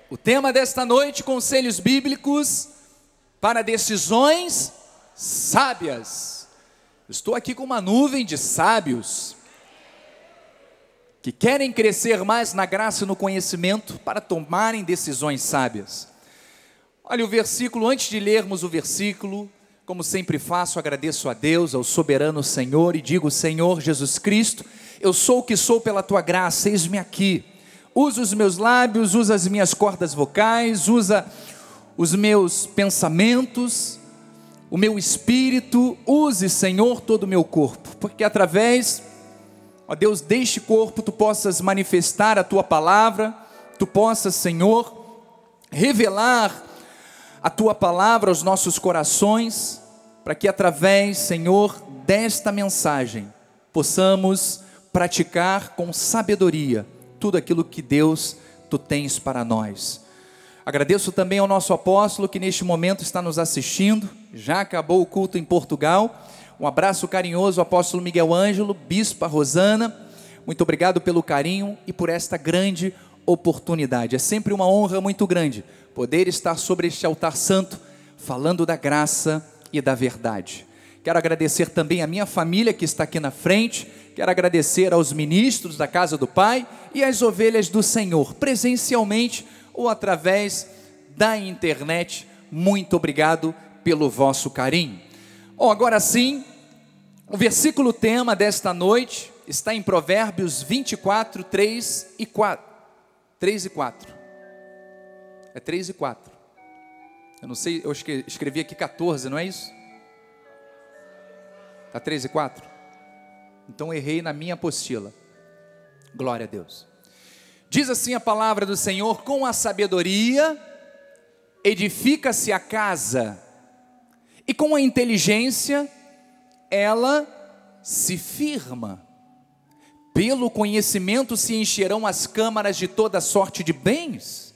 O tema desta noite, conselhos bíblicos para decisões sábias. Estou aqui com uma nuvem de sábios que querem crescer mais na graça e no conhecimento para tomarem decisões sábias. Olha o versículo, antes de lermos o versículo, como sempre faço, agradeço a Deus, ao soberano Senhor, e digo: Senhor Jesus Cristo, eu sou o que sou pela tua graça, eis-me aqui. Usa os meus lábios, usa as minhas cordas vocais, usa os meus pensamentos, o meu espírito, use, Senhor, todo o meu corpo, porque através, ó Deus, deste corpo, tu possas manifestar a tua palavra, tu possas, Senhor, revelar a tua palavra aos nossos corações, para que através, Senhor, desta mensagem, possamos praticar com sabedoria tudo aquilo que Deus, tu tens para nós. Agradeço também ao nosso apóstolo que neste momento está nos assistindo, já acabou o culto em Portugal. Um abraço carinhoso ao apóstolo Miguel Ângelo, bispa Rosana, muito obrigado pelo carinho e por esta grande oportunidade. É sempre uma honra muito grande poder estar sobre este altar santo, falando da graça e da verdade. Quero agradecer também a minha família que está aqui na frente, quero agradecer aos ministros da casa do Pai e às ovelhas do Senhor, presencialmente ou através da internet. Muito obrigado pelo vosso carinho. Agora sim, o versículo tema desta noite está em Provérbios 24, 3 e 4. 3 e 4. É 3 e 4. Eu não sei, eu escrevi aqui 14, não é isso? Está 3 e 4? Então errei na minha apostila. Glória a Deus. Diz assim a palavra do Senhor: com a sabedoria edifica-se a casa, e com a inteligência ela se firma. Pelo conhecimento se encherão as câmaras de toda sorte de bens,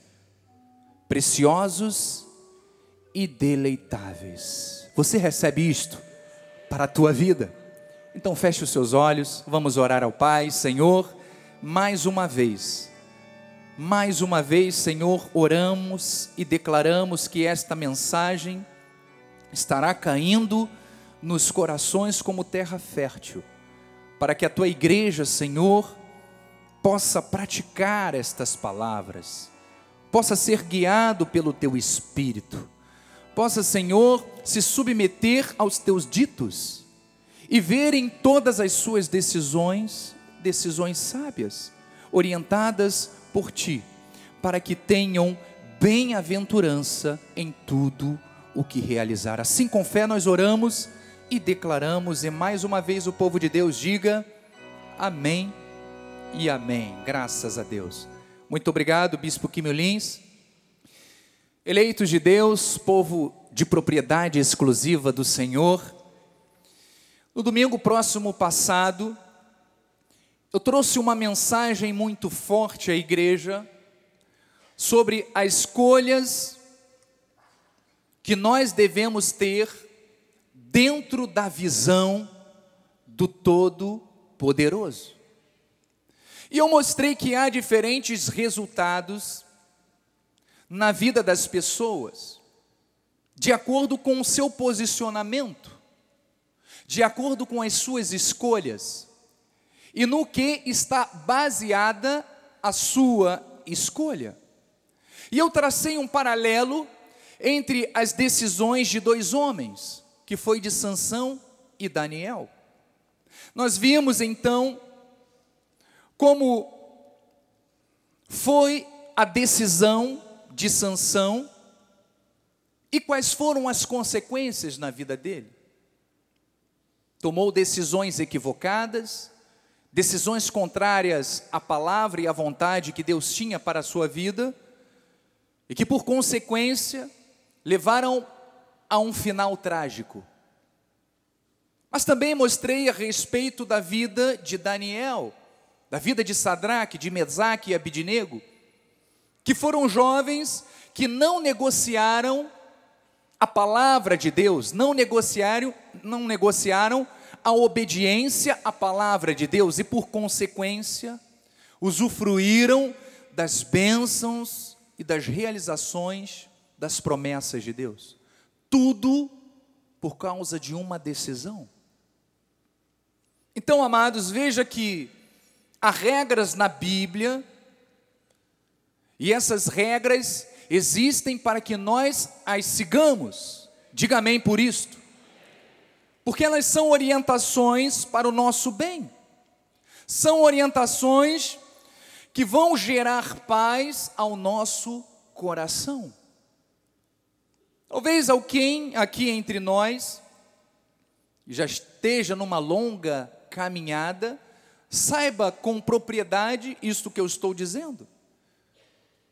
preciosos e deleitáveis. Você recebe isto para a tua vida? Então feche os seus olhos, vamos orar ao Pai. Senhor, mais uma vez, Senhor, oramos e declaramos que esta mensagem estará caindo nos corações como terra fértil, para que a tua igreja, Senhor, possa praticar estas palavras, possa ser guiado pelo teu Espírito, possa, Senhor, se submeter aos teus ditos e ver em todas as suas decisões sábias, orientadas por ti, para que tenham bem-aventurança em tudo o que realizar. Assim, com fé, nós oramos e declaramos, e mais uma vez o povo de Deus diga amém e amém. Graças a Deus. Muito obrigado, Bispo Quimio Lins. Eleitos de Deus, povo de propriedade exclusiva do Senhor, no domingo próximo passado, eu trouxe uma mensagem muito forte à igreja sobre as escolhas que nós devemos ter dentro da visão do Todo-Poderoso. E eu mostrei que há diferentes resultados na vida das pessoas, de acordo com o seu posicionamento, de acordo com as suas escolhas, e no que está baseada a sua escolha. E eu tracei um paralelo entre as decisões de dois homens, que foi de Sansão e Daniel. Nós vimos então como foi a decisão de Sansão e quais foram as consequências na vida dele. Tomou decisões equivocadas, decisões contrárias à palavra e à vontade que Deus tinha para a sua vida, e que por consequência levaram a um final trágico. Mas também mostrei a respeito da vida de Daniel, da vida de Sadraque, de Mesaque e Abidnego, que foram jovens que não negociaram a palavra de Deus, não negociaram a obediência à palavra de Deus, e por consequência usufruíram das bênçãos e das realizações das promessas de Deus. Tudo por causa de uma decisão. Então, amados, veja que há regras na Bíblia, e essas regras existem para que nós as sigamos. Diga amém por isto. Porque elas são orientações para o nosso bem. São orientações que vão gerar paz ao nosso coração. Talvez alguém aqui entre nós já esteja numa longa caminhada, saiba com propriedade isto que eu estou dizendo.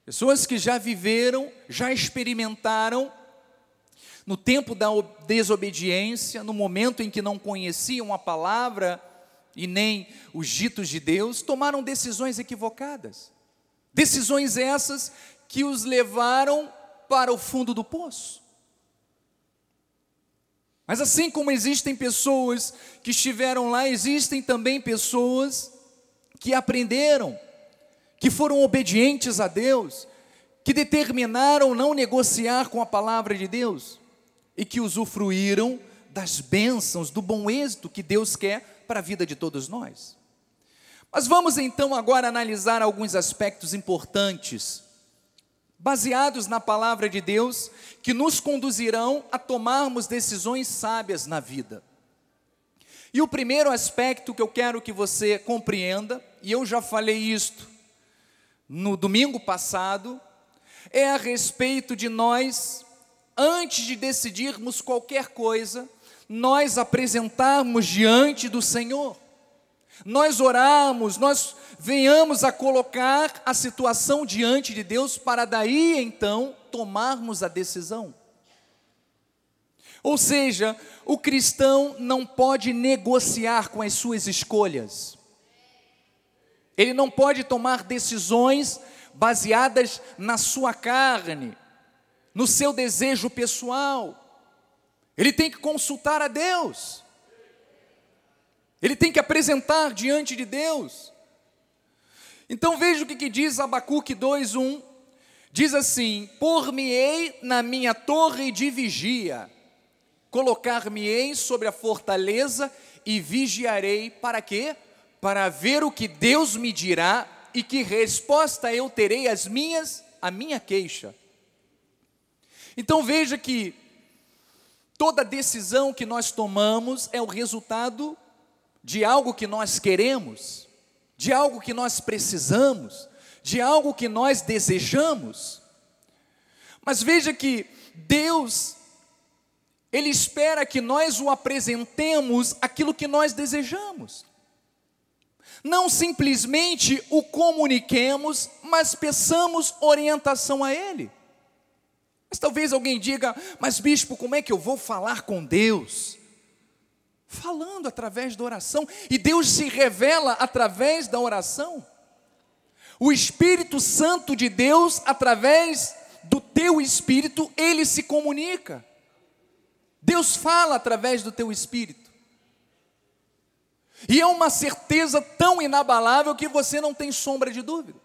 Pessoas que já viveram, já experimentaram, no tempo da desobediência, no momento em que não conheciam a palavra e nem os ditos de Deus, tomaram decisões equivocadas. Decisões essas que os levaram para o fundo do poço. Mas assim como existem pessoas que estiveram lá, existem também pessoas que aprenderam, que foram obedientes a Deus, que determinaram não negociar com a palavra de Deus e que usufruíram das bênçãos, do bom êxito que Deus quer para a vida de todos nós. Mas vamos então agora analisar alguns aspectos importantes, baseados na palavra de Deus, que nos conduzirão a tomarmos decisões sábias na vida. E o primeiro aspecto que eu quero que você compreenda, e eu já falei isto no domingo passado, é a respeito de nós, antes de decidirmos qualquer coisa, nós apresentarmos diante do Senhor. Nós orarmos, nós venhamos a colocar a situação diante de Deus, para daí então tomarmos a decisão. Ou seja, o cristão não pode negociar com as suas escolhas. Ele não pode tomar decisões baseadas na sua carne, no seu desejo pessoal. Ele tem que consultar a Deus. Ele tem que apresentar diante de Deus. Então veja o que diz Abacuque 2:1. Diz assim: por-me-ei na minha torre de vigia, colocar-me-ei sobre a fortaleza e vigiarei. Para quê? Para ver o que Deus me dirá e que resposta eu terei à minha queixa. Então veja que toda decisão que nós tomamos é o resultado de algo que nós queremos, de algo que nós precisamos, de algo que nós desejamos. Mas veja que Deus, Ele espera que nós o apresentemos aquilo que nós desejamos. Não simplesmente o comuniquemos, mas peçamos orientação a Ele. Mas talvez alguém diga: mas bispo, como é que eu vou falar com Deus? Falando através da oração, e Deus se revela através da oração. O Espírito Santo de Deus, através do teu espírito, Ele se comunica. Deus fala através do teu espírito. E é uma certeza tão inabalável que você não tem sombra de dúvida.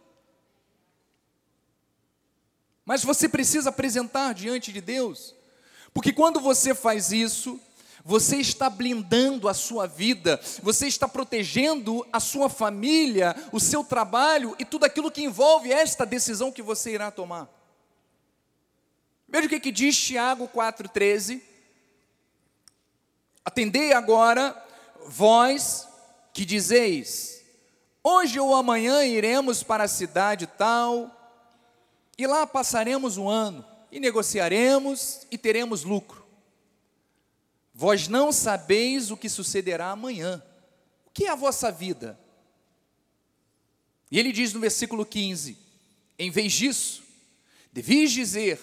Mas você precisa apresentar diante de Deus, porque quando você faz isso, você está blindando a sua vida, você está protegendo a sua família, o seu trabalho e tudo aquilo que envolve esta decisão que você irá tomar. Veja o que diz Tiago 4,13. Atendei agora, vós que dizeis: hoje ou amanhã iremos para a cidade tal, e lá passaremos um ano, e negociaremos e teremos lucro. Vós não sabeis o que sucederá amanhã. O que é a vossa vida? E ele diz no versículo 15: em vez disso, deveis dizer: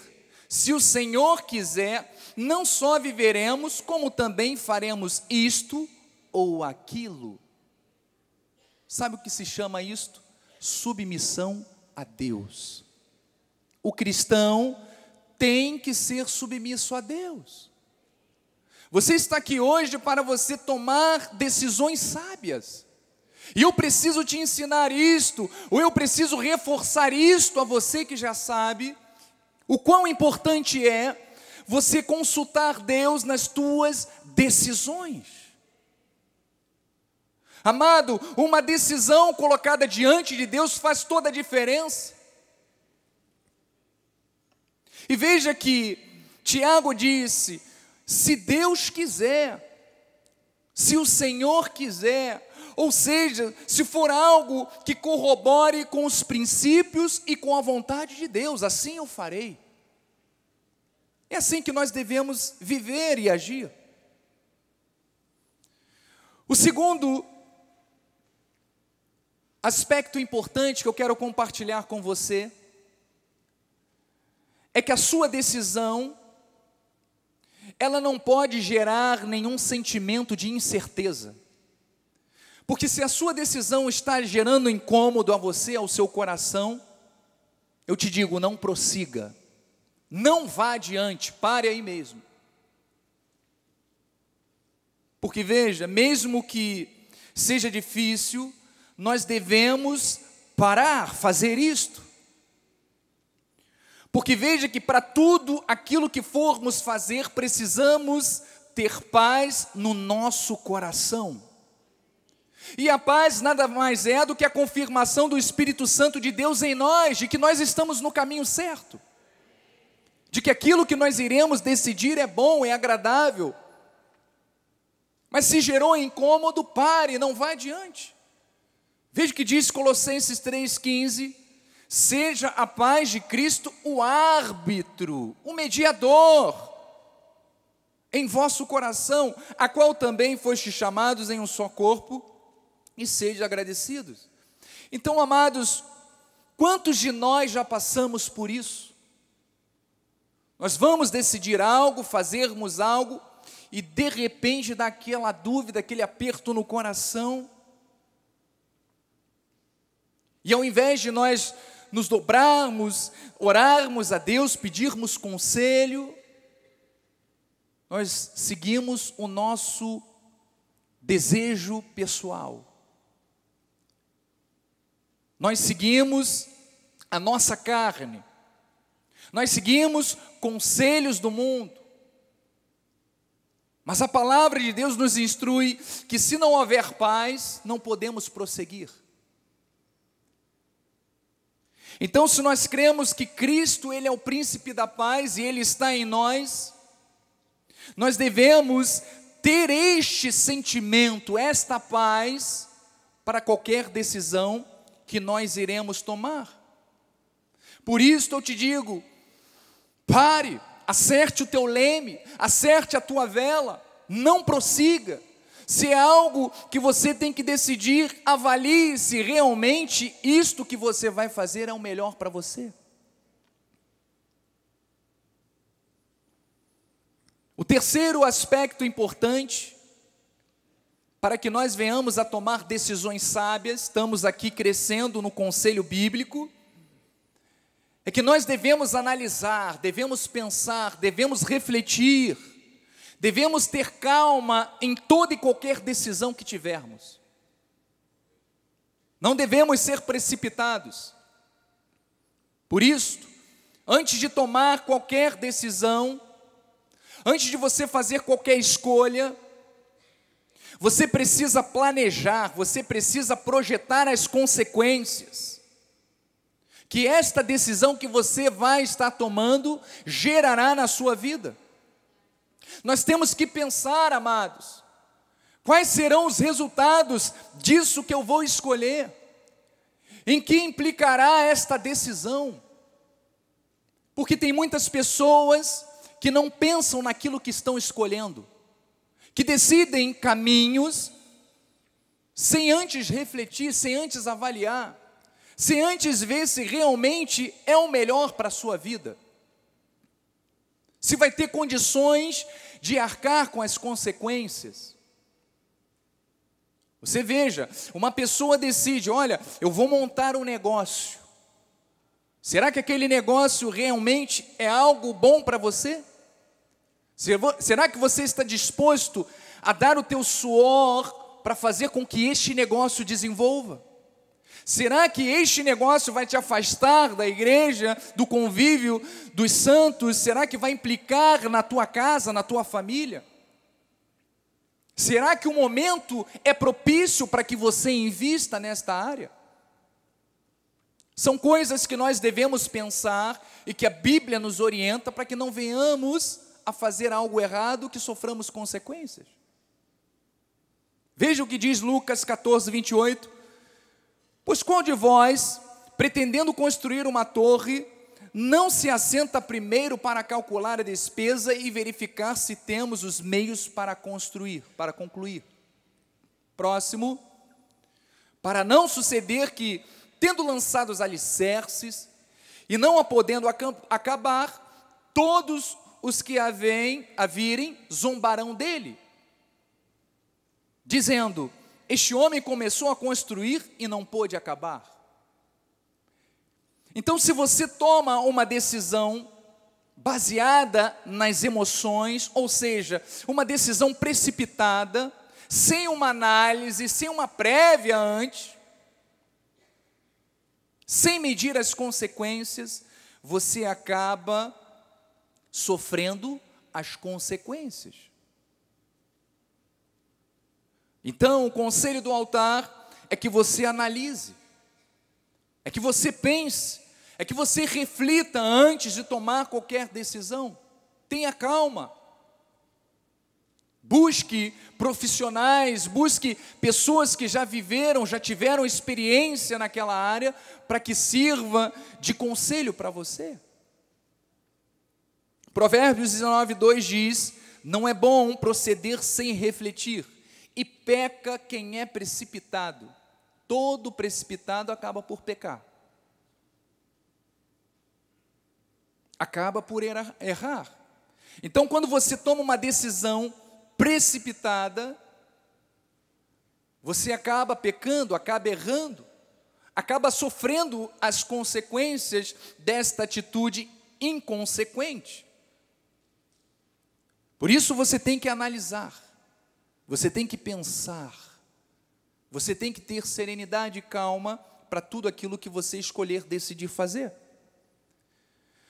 se o Senhor quiser, não só viveremos, como também faremos isto ou aquilo. Sabe o que se chama isto? Submissão a Deus. O cristão tem que ser submisso a Deus. Você está aqui hoje para você tomar decisões sábias. E eu preciso te ensinar isto, ou eu preciso reforçar isto a você que já sabe, o quão importante é você consultar Deus nas tuas decisões. Amado, uma decisão colocada diante de Deus faz toda a diferença. E veja que Tiago disse: se Deus quiser, se o Senhor quiser, ou seja, se for algo que corrobore com os princípios e com a vontade de Deus, assim eu farei. É assim que nós devemos viver e agir. O segundo aspecto importante que eu quero compartilhar com você é que a sua decisão, ela não pode gerar nenhum sentimento de incerteza. Porque se a sua decisão está gerando incômodo a você, ao seu coração, eu te digo, não prossiga. Não vá adiante, pare aí mesmo. Porque veja, mesmo que seja difícil, nós devemos parar, fazer isto. Porque veja que para tudo aquilo que formos fazer, precisamos ter paz no nosso coração. E a paz nada mais é do que a confirmação do Espírito Santo de Deus em nós, de que nós estamos no caminho certo, de que aquilo que nós iremos decidir é bom, é agradável. Mas se gerou incômodo, pare, não vá adiante. Veja o que diz Colossenses 3,15: seja a paz de Cristo o árbitro, o mediador em vosso coração, a qual também fostes chamados em um só corpo, e sede agradecidos. Então, amados, quantos de nós já passamos por isso? Nós vamos decidir algo, fazermos algo, e de repente dá aquela dúvida, aquele aperto no coração, e ao invés de nós nos dobrarmos, orarmos a Deus, pedirmos conselho, nós seguimos o nosso desejo pessoal. Nós seguimos a nossa carne. Nós seguimos conselhos do mundo. Mas a palavra de Deus nos instrui que se não houver paz, não podemos prosseguir. Então, se nós cremos que Cristo, Ele é o príncipe da paz e Ele está em nós, nós devemos ter este sentimento, esta paz, para qualquer decisão que nós iremos tomar. Por isso eu te digo, pare, acerte o teu leme, acerte a tua vela, não prossiga. Se é algo que você tem que decidir, avalie se realmente isto que você vai fazer é o melhor para você. O terceiro aspecto importante, para que nós venhamos a tomar decisões sábias, estamos aqui crescendo no conselho bíblico, é que nós devemos analisar, devemos pensar, devemos refletir, devemos ter calma em toda e qualquer decisão que tivermos. Não devemos ser precipitados. Por isso, antes de tomar qualquer decisão, antes de você fazer qualquer escolha, você precisa planejar, você precisa projetar as consequências que esta decisão que você vai estar tomando gerará na sua vida. Nós temos que pensar, amados, quais serão os resultados disso que eu vou escolher, em que implicará esta decisão, porque tem muitas pessoas que não pensam naquilo que estão escolhendo, que decidem caminhos sem antes refletir, sem antes avaliar, sem antes ver se realmente é o melhor para a sua vida, se vai ter condições de arcar com as consequências. Você veja, uma pessoa decide, olha, eu vou montar um negócio. Será que aquele negócio realmente é algo bom para você? Será que você está disposto a dar o teu suor, para fazer com que este negócio desenvolva? Será que este negócio vai te afastar da igreja, do convívio dos santos? Será que vai implicar na tua casa, na tua família? Será que o momento é propício para que você invista nesta área? São coisas que nós devemos pensar e que a Bíblia nos orienta para que não venhamos a fazer algo errado que soframos consequências. Veja o que diz Lucas 14, 28. Pois qual de vós, pretendendo construir uma torre, não se assenta primeiro para calcular a despesa e verificar se temos os meios para construir, para concluir? Próximo. Para não suceder que, tendo lançado os alicerces, e não a podendo acabar, todos os que a virem zombarão dele, dizendo: este homem começou a construir e não pôde acabar. Então, se você toma uma decisão baseada nas emoções, ou seja, uma decisão precipitada, sem uma análise, sem uma prévia antes, sem medir as consequências, você acaba sofrendo as consequências. Então, o conselho do altar é que você analise, é que você pense, é que você reflita antes de tomar qualquer decisão. Tenha calma. Busque profissionais, busque pessoas que já viveram, já tiveram experiência naquela área, para que sirva de conselho para você. Provérbios 19, 2 diz: não é bom proceder sem refletir, e peca quem é precipitado. Todo precipitado acaba por pecar. Acaba por errar. Então, quando você toma uma decisão precipitada, você acaba pecando, acaba errando, acaba sofrendo as consequências desta atitude inconsequente. Por isso você tem que analisar, você tem que pensar, você tem que ter serenidade e calma para tudo aquilo que você escolher decidir fazer.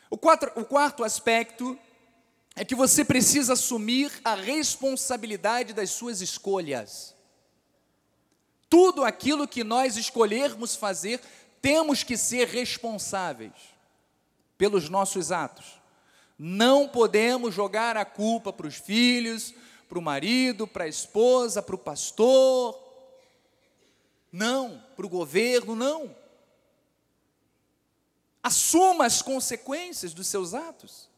O quarto aspecto é que você precisa assumir a responsabilidade das suas escolhas. Tudo aquilo que nós escolhermos fazer, temos que ser responsáveis pelos nossos atos. Não podemos jogar a culpa para os filhos, para o marido, para a esposa, para o pastor. Não, para o governo, não. Assuma as consequências dos seus atos.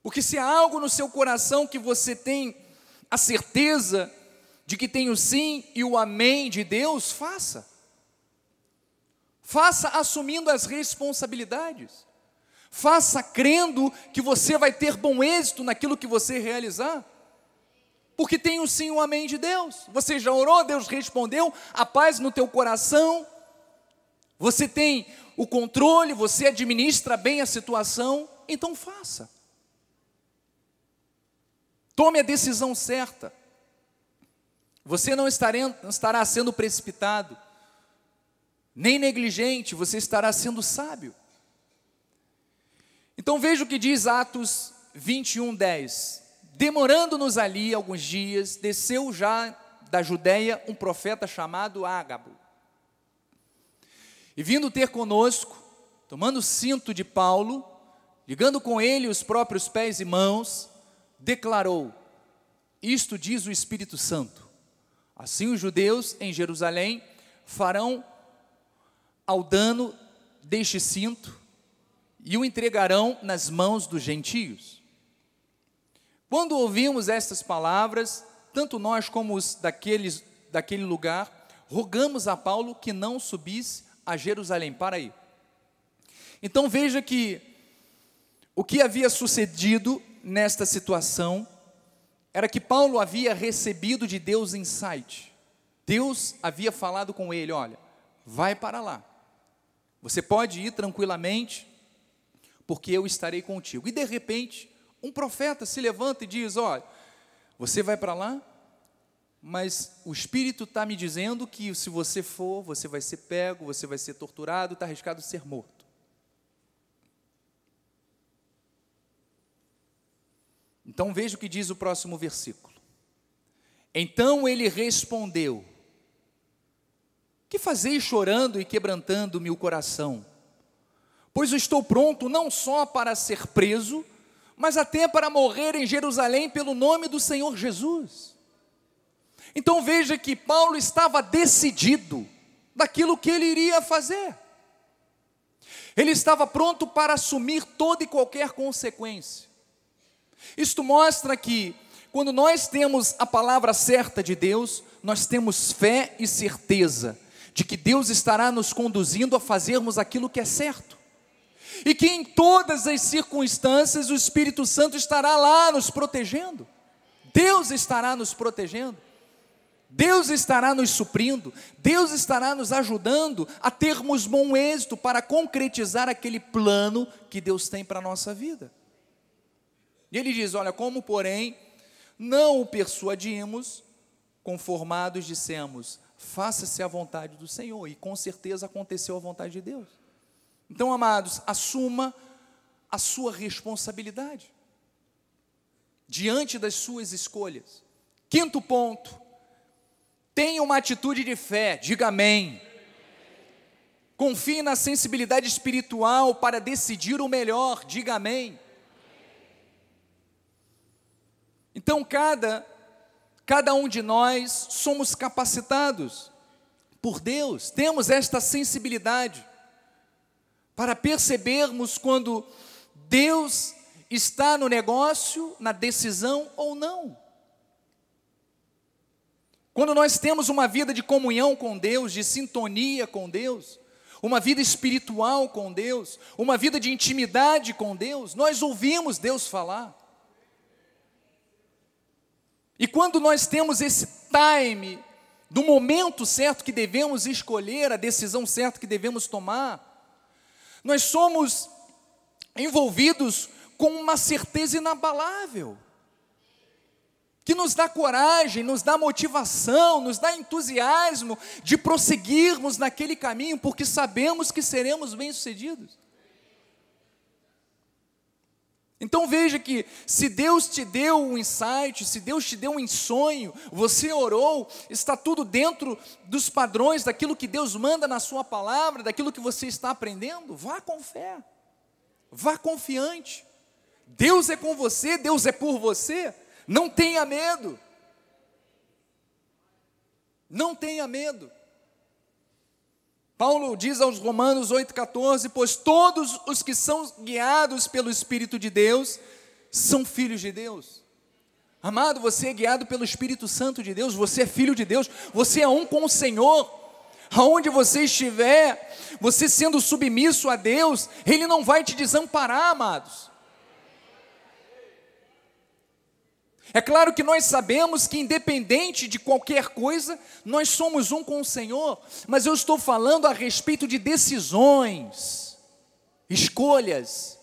Porque se há algo no seu coração que você tem a certeza de que tem o sim e o amém de Deus, faça. Faça assumindo as responsabilidades. Faça crendo que você vai ter bom êxito naquilo que você realizar. Porque tem o sim e o amém de Deus. Você já orou, Deus respondeu, a paz no teu coração. Você tem o controle, você administra bem a situação, então faça. Tome a decisão certa. Você não estará sendo precipitado, nem negligente, você estará sendo sábio. Então veja o que diz Atos 21, 10. Demorando-nos ali alguns dias, desceu já da Judéia um profeta chamado Ágabo. E vindo ter conosco, tomando o cinto de Paulo, ligando com ele os próprios pés e mãos, declarou: isto diz o Espírito Santo, assim os judeus em Jerusalém farão ao dano deste cinto e o entregarão nas mãos dos gentios. Quando ouvimos estas palavras, tanto nós como os daquele lugar, rogamos a Paulo que não subisse a Jerusalém. Para aí. Então veja que o que havia sucedido nesta situação era que Paulo havia recebido de Deus insight. Deus havia falado com ele: olha, vai para lá, você pode ir tranquilamente, porque eu estarei contigo. E de repente, um profeta se levanta e diz: olha, você vai para lá, mas o Espírito está me dizendo que se você for, você vai ser pego, você vai ser torturado, está arriscado ser morto. Então veja o que diz o próximo versículo. Então ele respondeu: que fazeis chorando e quebrantando-me o coração? Pois eu estou pronto não só para ser preso, mas até para morrer em Jerusalém pelo nome do Senhor Jesus. Então veja que Paulo estava decidido daquilo que ele iria fazer. Ele estava pronto para assumir toda e qualquer consequência. Isto mostra que, quando nós temos a palavra certa de Deus, nós temos fé e certeza de que Deus estará nos conduzindo a fazermos aquilo que é certo. E que em todas as circunstâncias o Espírito Santo estará lá nos protegendo. Deus estará nos protegendo. Deus estará nos suprindo. Deus estará nos ajudando a termos bom êxito para concretizar aquele plano que Deus tem para a nossa vida. E ele diz: olha, como porém não o persuadimos, conformados dissemos, faça-se a vontade do Senhor. E com certeza aconteceu a vontade de Deus. Então, amados, assuma a sua responsabilidade diante das suas escolhas. Quinto ponto: tenha uma atitude de fé, diga amém. Confie na sensibilidade espiritual para decidir o melhor, diga amém. Então, cada um de nós somos capacitados por Deus, temos esta sensibilidade para percebermos quando Deus está no negócio, na decisão ou não. Quando nós temos uma vida de comunhão com Deus, de sintonia com Deus, uma vida espiritual com Deus, uma vida de intimidade com Deus, nós ouvimos Deus falar. E quando nós temos esse time, do momento certo que devemos escolher, a decisão certa que devemos tomar, nós somos envolvidos com uma certeza inabalável, que nos dá coragem, nos dá motivação, nos dá entusiasmo de prosseguirmos naquele caminho, porque sabemos que seremos bem-sucedidos. Então veja que, se Deus te deu um insight, se Deus te deu um sonho, você orou, está tudo dentro dos padrões daquilo que Deus manda na sua palavra, daquilo que você está aprendendo, vá com fé, vá confiante. Deus é com você, Deus é por você, não tenha medo. Não tenha medo. Paulo diz aos Romanos 8,14, pois todos os que são guiados pelo Espírito de Deus, são filhos de Deus. Amado, você é guiado pelo Espírito Santo de Deus, você é filho de Deus, você é um com o Senhor. Aonde você estiver, você sendo submisso a Deus, Ele não vai te desamparar, amados. É claro que nós sabemos que, independente de qualquer coisa, nós somos um com o Senhor, mas eu estou falando a respeito de decisões, escolhas,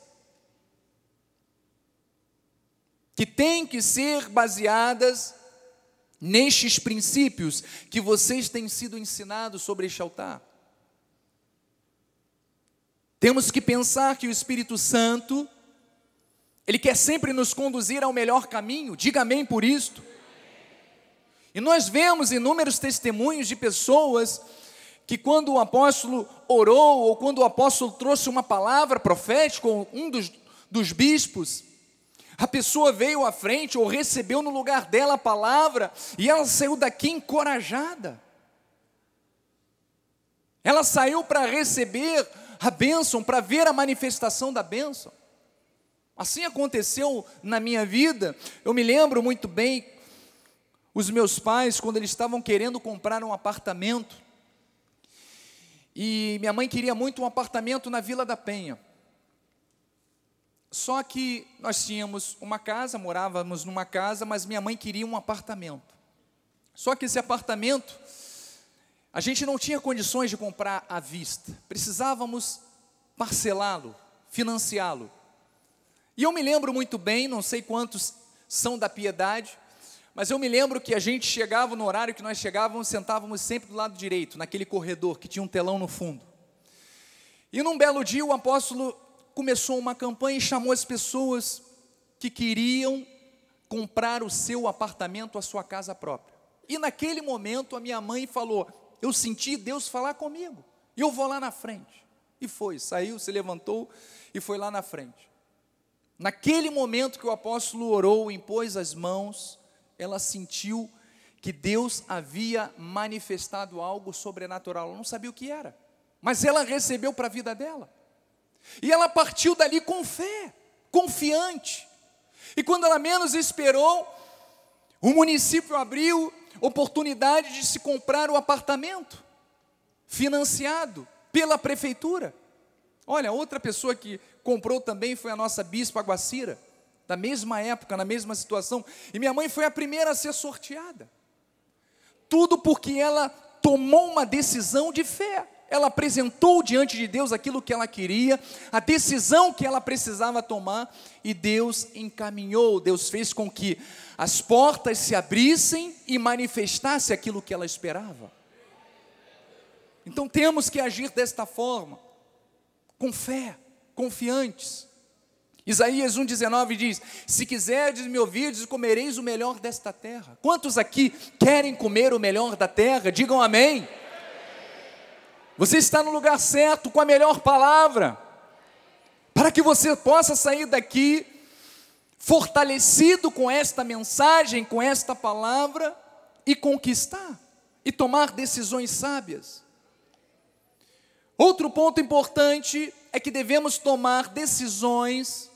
que têm que ser baseadas nestes princípios que vocês têm sido ensinados sobre este altar. Temos que pensar que o Espírito Santo, Ele quer sempre nos conduzir ao melhor caminho, diga amém por isto. E nós vemos inúmeros testemunhos de pessoas que, quando o apóstolo orou, ou quando o apóstolo trouxe uma palavra profética, ou um dos bispos, a pessoa veio à frente, ou recebeu no lugar dela a palavra, e ela saiu daqui encorajada. Ela saiu para receber a bênção, para ver a manifestação da bênção. Assim aconteceu na minha vida. Eu me lembro muito bem, os meus pais, quando eles estavam querendo comprar um apartamento, e minha mãe queria muito um apartamento na Vila da Penha. Só que nós tínhamos uma casa, morávamos numa casa, mas minha mãe queria um apartamento. Só que esse apartamento, a gente não tinha condições de comprar à vista, precisávamos parcelá-lo, financiá-lo. E eu me lembro muito bem, não sei quantos são da Piedade, Mas eu me lembro que a gente chegava no horário que nós chegávamos, sentávamos sempre do lado direito, naquele corredor que tinha um telão no fundo. E num belo dia o apóstolo começou uma campanha e chamou as pessoas que queriam comprar o seu apartamento, a sua casa própria. E naquele momento a minha mãe falou: eu senti Deus falar comigo, e eu vou lá na frente. E foi, saiu, se levantou e foi lá na frente. Naquele momento que o apóstolo orou, impôs as mãos, ela sentiu que Deus havia manifestado algo sobrenatural. Ela não sabia o que era, mas ela recebeu para a vida dela. E ela partiu dali com fé, confiante. E quando ela menos esperou, o município abriu oportunidade de se comprar o apartamento, financiado pela prefeitura. Olha, outra pessoa que comprou também foi a nossa bispa Aguacira, da mesma época, na mesma situação, e minha mãe foi a primeira a ser sorteada. Tudo porque ela tomou uma decisão de fé. Ela apresentou diante de Deus aquilo que ela queria, a decisão que ela precisava tomar, e Deus encaminhou, Deus fez com que as portas se abrissem e manifestasse aquilo que ela esperava. Então temos que agir desta forma, com fé, confiantes. Isaías 1,19 diz: se quiserdes me ouvirdes, comereis o melhor desta terra. Quantos aqui querem comer o melhor da terra? Digam amém. Você está no lugar certo, com a melhor palavra, para que você possa sair daqui fortalecido com esta mensagem, com esta palavra, e conquistar, e tomar decisões sábias. Outro ponto importante é que devemos tomar decisões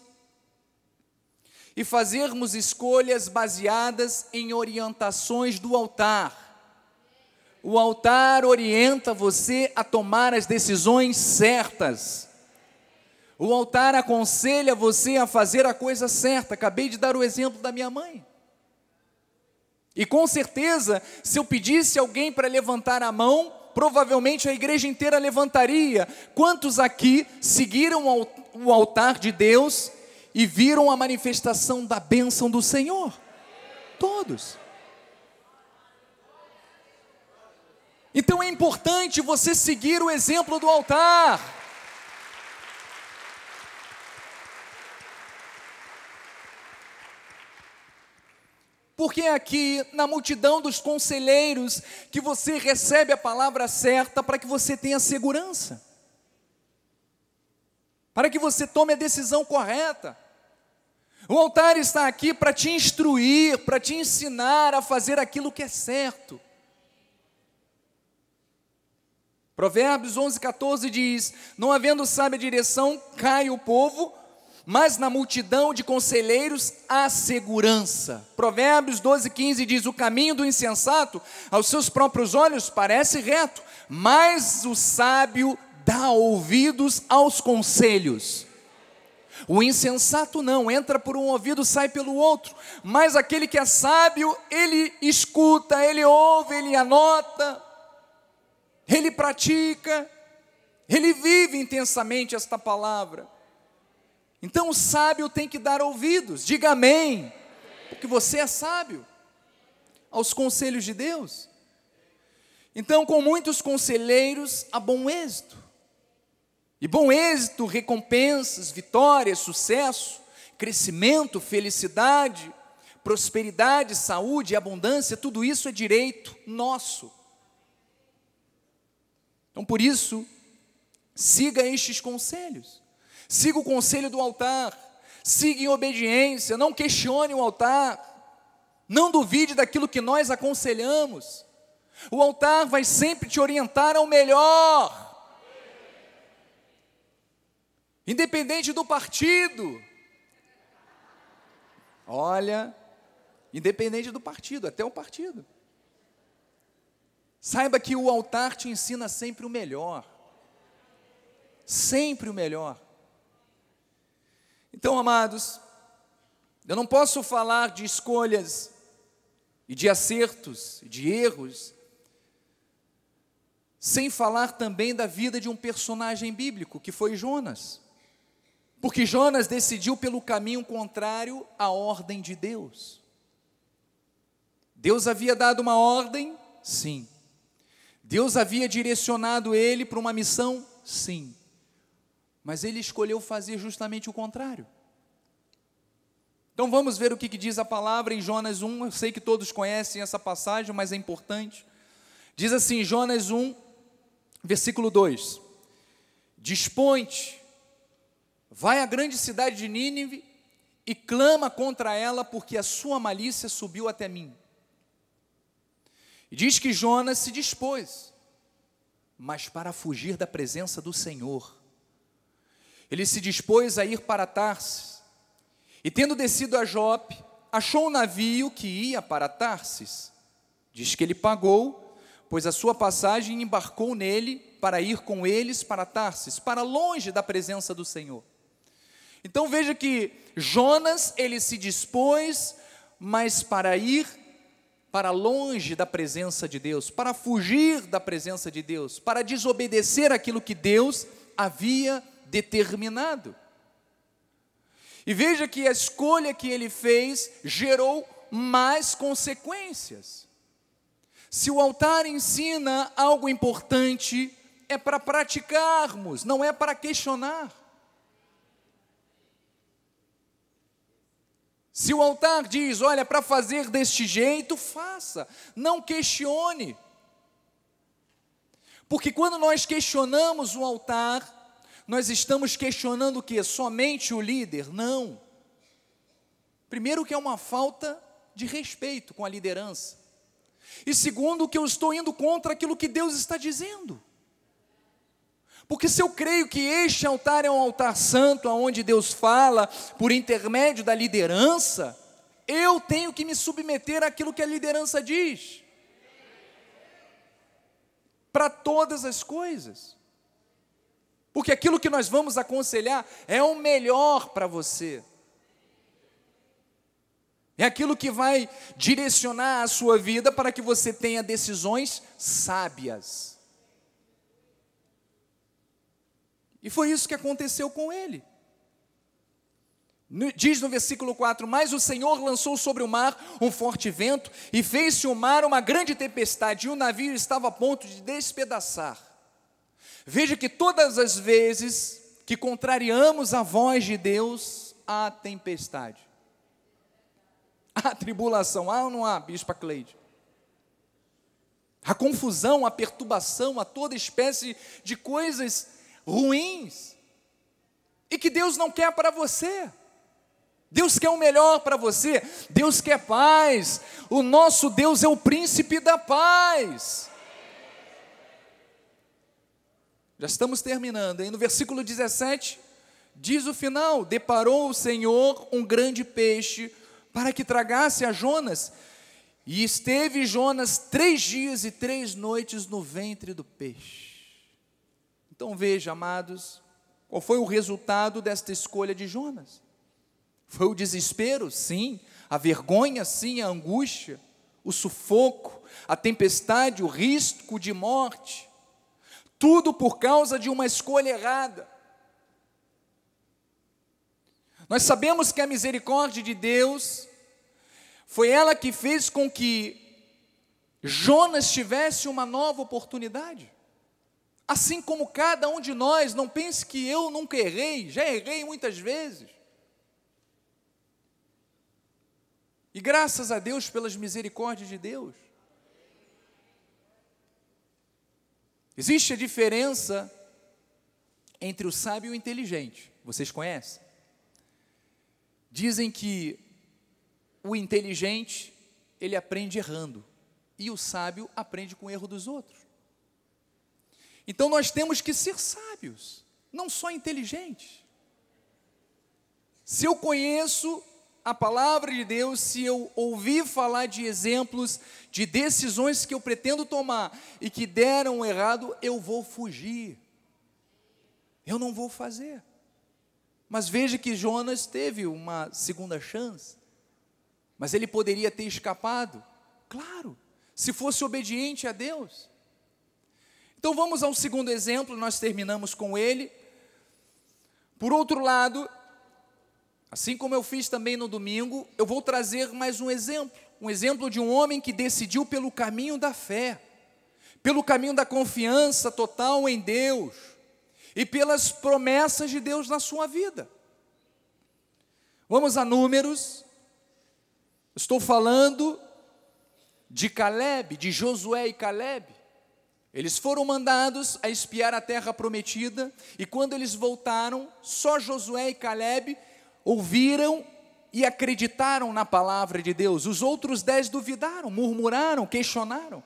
e fazermos escolhas baseadas em orientações do altar. O altar orienta você a tomar as decisões certas. O altar aconselha você a fazer a coisa certa. Acabei de dar o exemplo da minha mãe. E com certeza, se eu pedisse alguém para levantar a mão, provavelmente a igreja inteira levantaria. Quantos aqui seguiram o altar de Deus e viram a manifestação da bênção do Senhor? Todos. Então é importante você seguir o exemplo do altar. Porque é aqui, na multidão dos conselheiros, que você recebe a palavra certa para que você tenha segurança, para que você tome a decisão correta. O altar está aqui para te instruir, para te ensinar a fazer aquilo que é certo. Provérbios 11,14 diz: não havendo sábia direção, cai o povo, mas na multidão de conselheiros há segurança. Provérbios 12,15 diz: o caminho do insensato aos seus próprios olhos parece reto, mas o sábio dá ouvidos aos conselhos. O insensato não, entra por um ouvido, sai pelo outro, mas aquele que é sábio, ele escuta, ele ouve, ele anota, ele pratica, ele vive intensamente esta palavra. Então o sábio tem que dar ouvidos, diga amém, porque você é sábio, aos conselhos de Deus. Então, com muitos conselheiros, há bom êxito. E bom êxito, recompensas, vitórias, sucesso, crescimento, felicidade, prosperidade, saúde, abundância, tudo isso é direito nosso. Então, por isso, siga estes conselhos. Siga o conselho do altar. Siga em obediência. Não questione o altar. Não duvide daquilo que nós aconselhamos. O altar vai sempre te orientar ao melhor. Independente do partido. Olha, independente do partido, até o partido. Saiba que o altar te ensina sempre o melhor. Sempre o melhor. Então, amados, eu não posso falar de escolhas e de acertos, de erros, sem falar também da vida de um personagem bíblico, que foi Jonas. Porque Jonas decidiu pelo caminho contrário à ordem de Deus. Deus havia dado uma ordem? Sim. Deus havia direcionado ele para uma missão? Sim. Mas ele escolheu fazer justamente o contrário. Então vamos ver o que diz a palavra em Jonas 1. Eu sei que todos conhecem essa passagem, mas é importante. Diz assim, Jonas 1, versículo 2: Dispõe-te, vai à grande cidade de Nínive e clama contra ela, porque a sua malícia subiu até mim. E diz que Jonas se dispôs, mas para fugir da presença do Senhor. Ele se dispôs a ir para Tarsis, e tendo descido a Jope, achou um navio que ia para Tarsis. Diz que ele pagou, pois a sua passagem embarcou nele para ir com eles para Tarsis, para longe da presença do Senhor. Então veja que Jonas, ele se dispôs, mas para ir para longe da presença de Deus, para fugir da presença de Deus, para desobedecer aquilo que Deus havia determinado. E veja que a escolha que ele fez gerou mais consequências. Se o altar ensina algo importante, é para praticarmos, não é para questionar. Se o altar diz, olha, para fazer deste jeito, faça, não questione. Porque quando nós questionamos o altar, nós estamos questionando o quê? Somente o líder? Não. Primeiro que é uma falta de respeito com a liderança. E segundo que eu estou indo contra aquilo que Deus está dizendo. Porque se eu creio que este altar é um altar santo, onde Deus fala por intermédio da liderança, eu tenho que me submeter àquilo que a liderança diz. Para todas as coisas. Porque aquilo que nós vamos aconselhar é o melhor para você. É aquilo que vai direcionar a sua vida para que você tenha decisões sábias. E foi isso que aconteceu com ele. Diz no versículo 4, mas o Senhor lançou sobre o mar um forte vento, e fez-se o mar uma grande tempestade, e o navio estava a ponto de despedaçar. Veja que todas as vezes que contrariamos a voz de Deus, há tempestade. Há tribulação, há ou não há, Bispa Cleide? Há confusão, há perturbação, há toda espécie de coisas ruins, e que Deus não quer para você. Deus quer o melhor para você, Deus quer paz, o nosso Deus é o príncipe da paz. Já estamos terminando, hein? No versículo 17, diz o final, deparou o Senhor um grande peixe, para que tragasse a Jonas, e esteve Jonas 3 dias e 3 noites no ventre do peixe. Então veja, amados, qual foi o resultado desta escolha de Jonas? Foi o desespero? Sim. A vergonha? Sim. A angústia? O sufoco? A tempestade? O risco de morte? Tudo por causa de uma escolha errada. Nós sabemos que a misericórdia de Deus foi ela que fez com que Jonas tivesse uma nova oportunidade. Assim como cada um de nós, não pense que eu nunca errei, já errei muitas vezes. E graças a Deus pelas misericórdias de Deus. Existe a diferença entre o sábio e o inteligente. Vocês conhecem? Dizem que o inteligente, ele aprende errando, e o sábio aprende com o erro dos outros. Então nós temos que ser sábios, não só inteligentes. Se eu conheço a palavra de Deus, se eu ouvir falar de exemplos, de decisões que eu pretendo tomar e que deram errado, eu vou fugir. Eu não vou fazer. Mas veja que Jonas teve uma segunda chance. Mas ele poderia ter escapado. Claro, se fosse obediente a Deus. Então vamos ao segundo exemplo, nós terminamos com ele. Por outro lado, assim como eu fiz também no domingo, eu vou trazer mais um exemplo, um exemplo de um homem que decidiu pelo caminho da fé, pelo caminho da confiança total em Deus e pelas promessas de Deus na sua vida. Vamos a Números. Estou falando de Caleb, de Josué e Caleb. Eles foram mandados a espiar a terra prometida, e quando eles voltaram, só Josué e Caleb ouviram e acreditaram na palavra de Deus. Os outros 10 duvidaram, murmuraram, questionaram.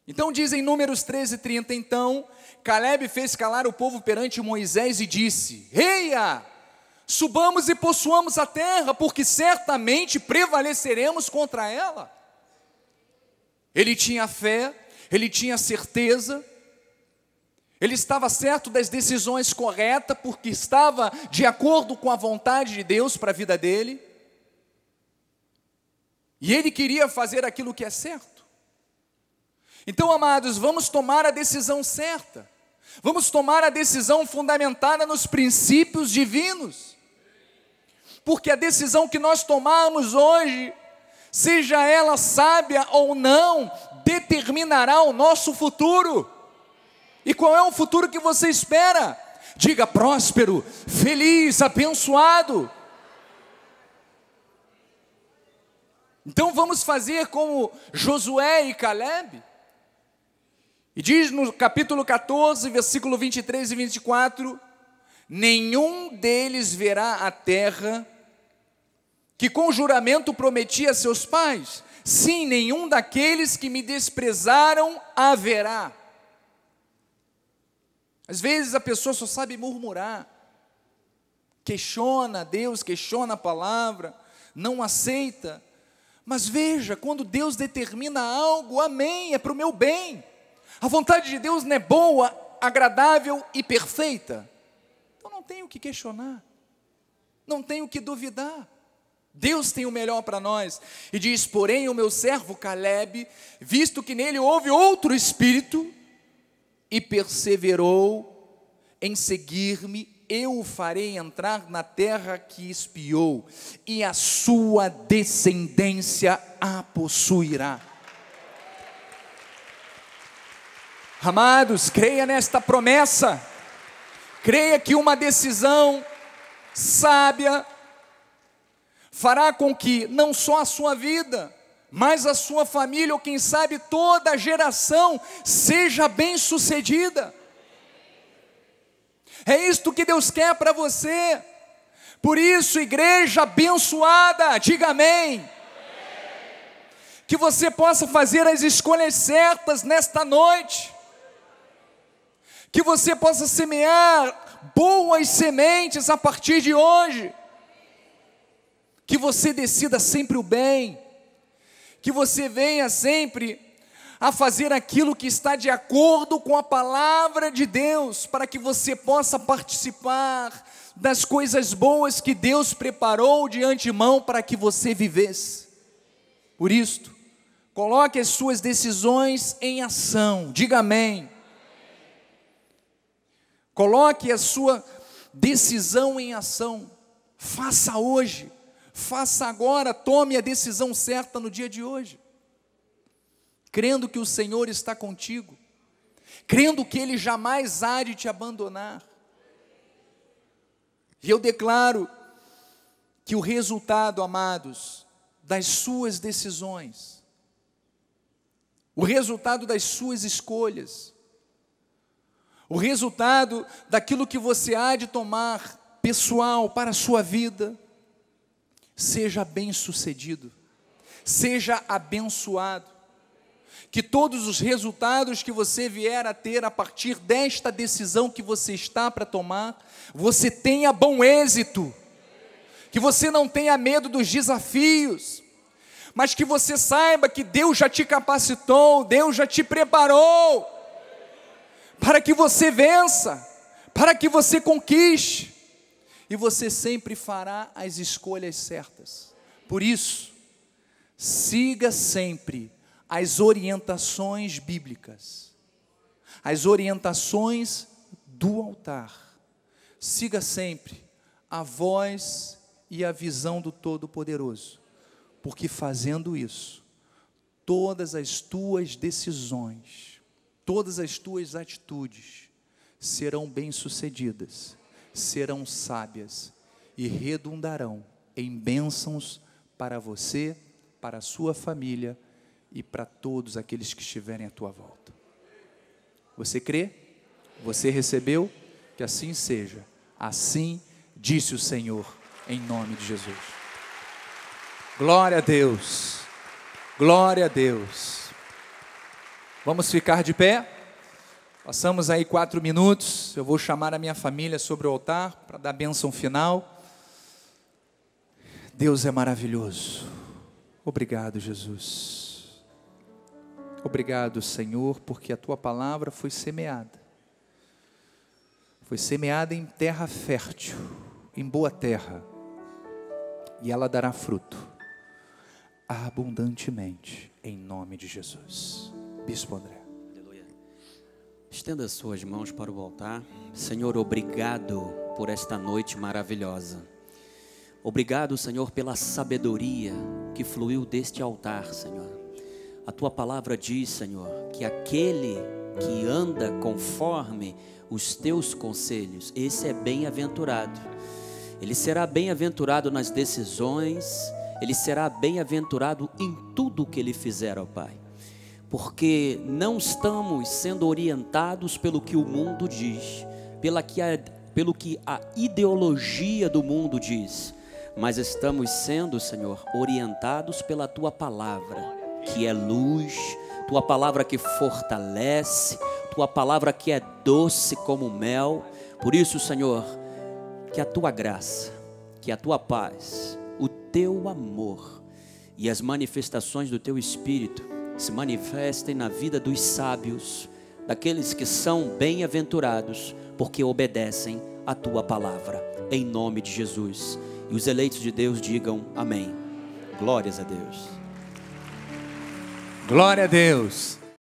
Então diz em Números 13:30, então Caleb fez calar o povo perante Moisés e disse: Reia, subamos e possuamos a terra, porque certamente prevaleceremos contra ela. Ele tinha fé, ele tinha certeza, ele estava certo das decisões corretas, porque estava de acordo com a vontade de Deus para a vida dele, e ele queria fazer aquilo que é certo. Então, amados, vamos tomar a decisão certa, vamos tomar a decisão fundamentada nos princípios divinos, porque a decisão que nós tomarmos hoje, seja ela sábia ou não, determinará o nosso futuro. E qual é o futuro que você espera? Diga: próspero, feliz, abençoado. Então vamos fazer como Josué e Caleb. E diz no capítulo 14, versículo 23 e 24: nenhum deles verá a terra que com juramento prometi a seus pais, sim, nenhum daqueles que me desprezaram a verá. Às vezes a pessoa só sabe murmurar, questiona Deus, questiona a palavra, não aceita. Mas veja, quando Deus determina algo, amém, é para o meu bem. A vontade de Deus não é boa, agradável e perfeita. Então não tenho o que questionar, não tenho o que duvidar. Deus tem o melhor para nós. E diz: porém o meu servo Caleb, visto que nele houve outro espírito, e perseverou em seguir-me, eu o farei entrar na terra que espiou, e a sua descendência a possuirá. Amados, creia nesta promessa, creia que uma decisão sábia fará com que não só a sua vida, mas a sua família, ou quem sabe toda a geração, seja bem sucedida. É isto que Deus quer para você. Por isso, igreja abençoada, diga amém. Que você possa fazer as escolhas certas nesta noite, que você possa semear boas sementes a partir de hoje, que você decida sempre o bem, que você venha sempre a fazer aquilo que está de acordo com a palavra de Deus, para que você possa participar das coisas boas que Deus preparou de antemão para que você vivesse. Por isto, coloque as suas decisões em ação, diga amém. Coloque a sua decisão em ação, faça hoje, faça agora, tome a decisão certa no dia de hoje, crendo que o Senhor está contigo, crendo que Ele jamais há de te abandonar. E eu declaro que o resultado, amados, das suas decisões, o resultado das suas escolhas, o resultado daquilo que você há de tomar pessoal para a sua vida, seja bem-sucedido, seja abençoado, que todos os resultados que você vier a ter a partir desta decisão que você está para tomar, você tenha bom êxito, que você não tenha medo dos desafios, mas que você saiba que Deus já te capacitou, Deus já te preparou, para que você vença, para que você conquiste, e você sempre fará as escolhas certas. Por isso, siga sempre as orientações bíblicas, as orientações do altar. Siga sempre a voz e a visão do Todo-Poderoso, porque fazendo isso, todas as tuas decisões, todas as tuas atitudes serão bem-sucedidas, serão sábias e redundarão em bênçãos para você, para a sua família e para todos aqueles que estiverem à tua volta. Você crê? Você recebeu? Que assim seja. Assim disse o Senhor, em nome de Jesus. Glória a Deus. Glória a Deus. Vamos ficar de pé? Passamos aí 4 minutos. Eu vou chamar a minha família sobre o altar para dar a bênção final. Deus é maravilhoso. Obrigado, Jesus. Obrigado, Senhor, porque a tua palavra foi semeada. Foi semeada em terra fértil, em boa terra, e ela dará fruto abundantemente, em nome de Jesus. Bispo André. Aleluia. Estenda as suas mãos para o altar. Senhor, obrigado por esta noite maravilhosa. Obrigado, Senhor, pela sabedoria que fluiu deste altar, Senhor. A tua palavra diz, Senhor, que aquele que anda conforme os teus conselhos, esse é bem-aventurado. Ele será bem-aventurado nas decisões, ele será bem-aventurado em tudo o que ele fizer, ó Pai. Porque não estamos sendo orientados pelo que o mundo diz, pelo que a ideologia do mundo diz, mas estamos sendo, Senhor, orientados pela tua palavra, que é luz, tua palavra que fortalece, tua palavra que é doce como mel. Por isso, Senhor, que a tua graça, que a tua paz, o teu amor e as manifestações do teu Espírito se manifestem na vida dos sábios, daqueles que são bem-aventurados, porque obedecem a tua palavra, em nome de Jesus. E os eleitos de Deus digam amém. Glórias a Deus. Glória a Deus.